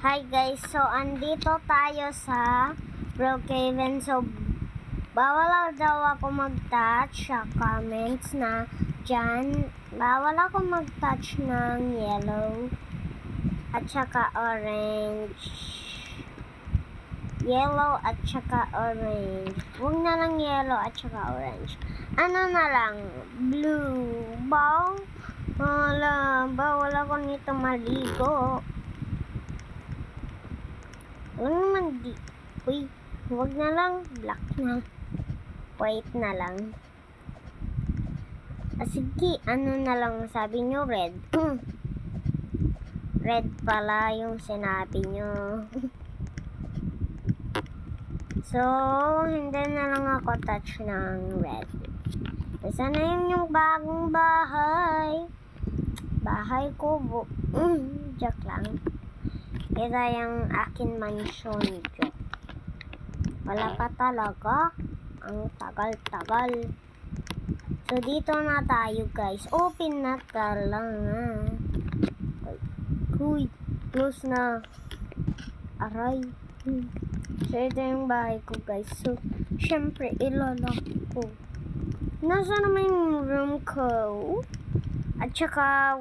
Hi guys, so andito tayo sa Brookhaven. So bawal daw ako mag-touch sa comments na dyan. Bawal ako mag-touch ng yellow at saka orange. Yellow at saka orange. Huwag na lang yellow at saka orange. Ano na lang? Blue. Bawal ako nito maligo. Ano naman di? Uy, huwag na lang. Black na. White na lang. Sige, ano na lang sabi nyo? Red. Red pala yung sinabi nyo. So, hindi na lang ako touch ng red. Sana yun yung bagong bahay. Bahay ko. Joke lang. Ito yung akin mansion. Joke. Wala pa talaga. Ang tagal-tagal. So, dito na tayo guys. Open na lang. Uy, close na. Aray. So, ito yung bahay ko guys. So, syempre, ilalak ko. Nasa naman yung room ko. At saka,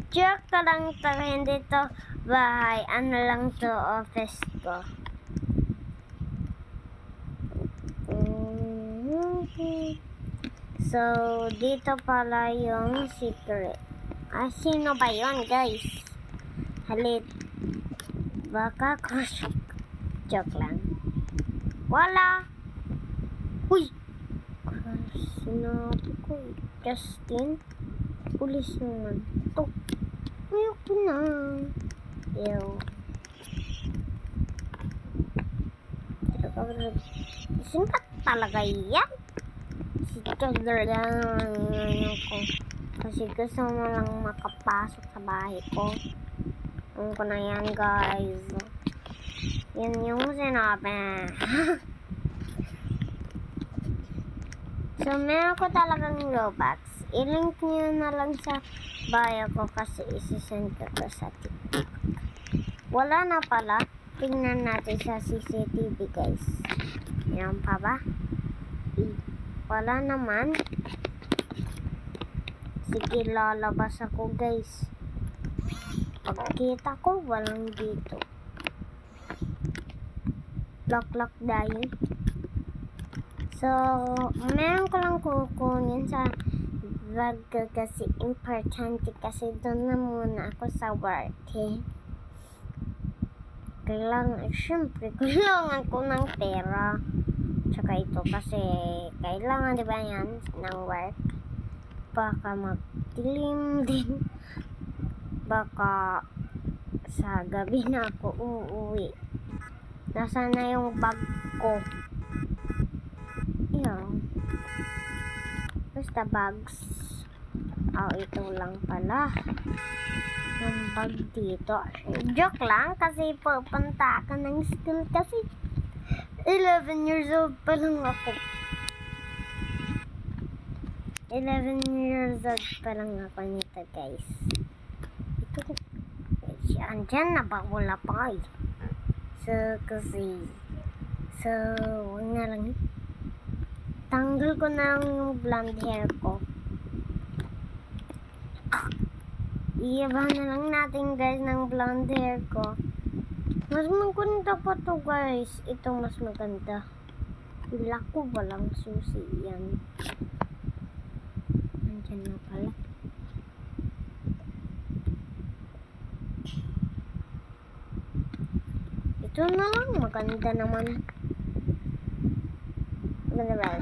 joke ka lang to. Hindi to bahay. Ano lang to, office ko. So, dito pala yung secret. Sino ba yun guys? Halit. Baka crush. Joke lang. Wala. Uy! Sinabi ko eh. Justin. Pulis naman. To. Ayoko na. Ew. Sino ba talaga yan? Si Chagger lang ko. Kasi gusto mo lang makapasok sa bahay ko. Ano ko na yan guys. Yan yung sinabi. So, meron ko talagang Robux. I-link nyo na lang sa bio ko kasi isi-send ko to sa TikTok. Wala na pala. Tingnan natin sa CCTV guys. Yan pa ba? Wala naman. Sige, lalabas ako guys. Pagkita ko, walang dito. Lock dahil. So, meron ko lang kukunin sa vlog ko kasi importante kasi doon na muna ako sa work syempre, kailangan ko ng pera. Tsaka ito kasi kailangan diba yan ng work. Baka magdilim din. Baka sa gabi na ako uuwi. Nasaan na yung bag ko? Yan. Basta bags. Ito lang pala. Yung bag dito. Joke lang kasi pupunta ka ng school kasi 11 years old pa lang ako. 11 years old pa lang ako nito guys. Ito. Andyan na ba? Wala pa eh. So, huwag na lang. Tanggal ko na lang yung blonde hair ko. Iyabahan na lang natin guys ng blonde hair ko. Mas maganda pa to guys. Ito mas maganda. Black ko walang susi yan. Andyan na pala. Ito na lang. Maganda naman. Maganda ba?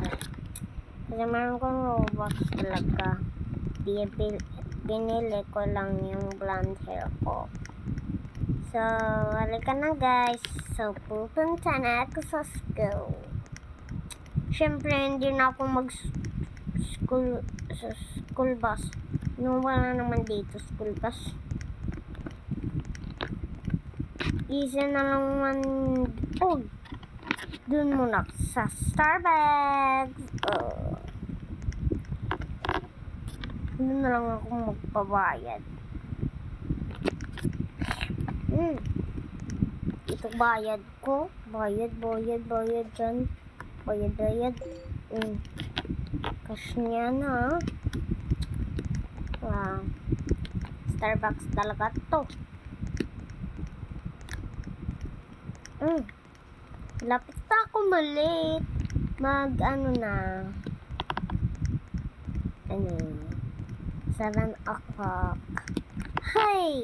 Kasi meron kong Robux talaga. Pinili ko lang yung blonde hair ko. So, halika na guys. So, pupunta na ako sa school. Siyempre, hindi na ako school bus. No, wala naman dito school bus. Isa na lang man. Oh, dun muna sa Starbucks. Doon na lang ako magpabayad. Ito bayad ko. Bayad dyan. Bayad. Cash niya na. Wow. Starbucks talaga to. Lapit pa ako mali. Ano na. 7 o'clock. Hey!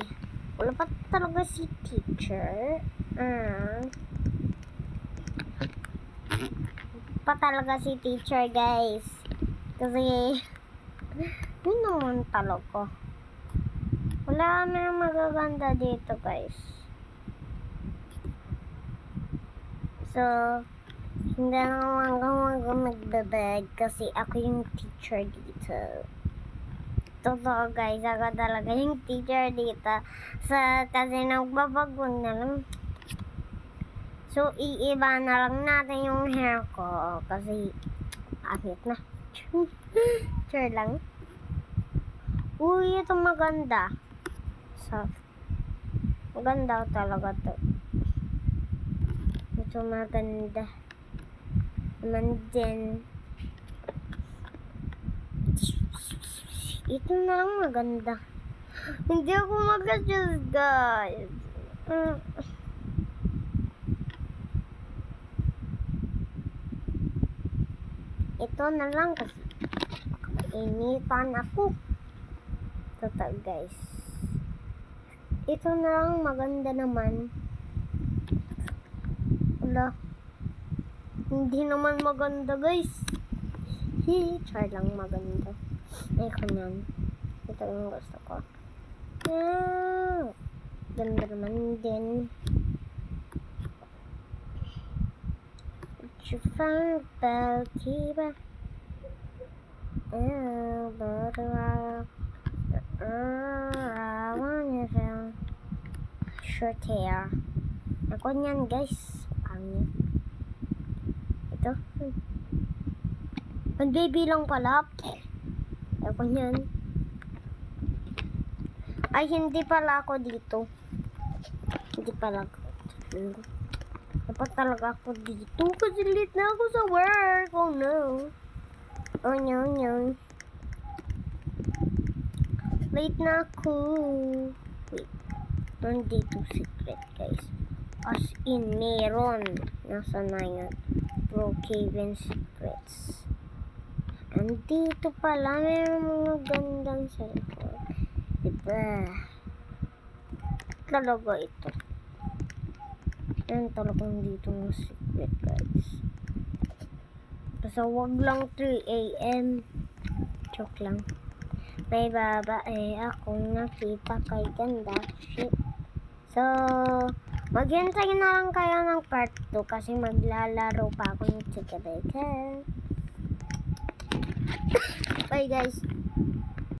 Wala pa talaga si teacher. Pa talaga si teacher, guys. Kasi, yun naman talaga. Wala kami magaganda dito, guys. So, hindi naman ako magbabag kasi ako yung teacher dito. Totoo, guys. Ako talaga yung teacher dito. Kasi nagbabagwag na lang. So, iiba na lang natin yung hair ko. Kasi, ahit na. Sure lang. Uy, ito maganda. Soft. Maganda talaga to. Ito maganda. Naman din. Ito na lang maganda. Hindi ako mag-adjust, guys. Ito na lang kasi mainitan ako. Totoo, guys. Ito na lang maganda naman. Wala. Hindi naman maganda, guys. Try lang maganda. Ay, kanyan. Ito yung gusto ko. Ganda naman din. What you found about Kiba? But I wanna feel short hair. Ako niyan, guys. Pangit. Ito. Ang baby lang pala. Ako niyan. Ay, hindi pala ako dito. Hindi pala ako. Dapat talaga ako dito. Kasi late na ako sa work. Oh no. Oh no. Late na ako. Wait. Nandito secret, guys. As in, meron. Nasa na yun? Brookhaven Secrets. Andito pala. Meron mga gandang cellphone. Diba? Talaga ito. Yan talagang dito ng secret, guys. Basta wag lang 3 AM. Joke lang. May babae akong nakita kay ganda. Shit. So, maghintay na lang kayo ng part 2 kasi maglalaro pa ako ng Chika Beka. Bye, guys.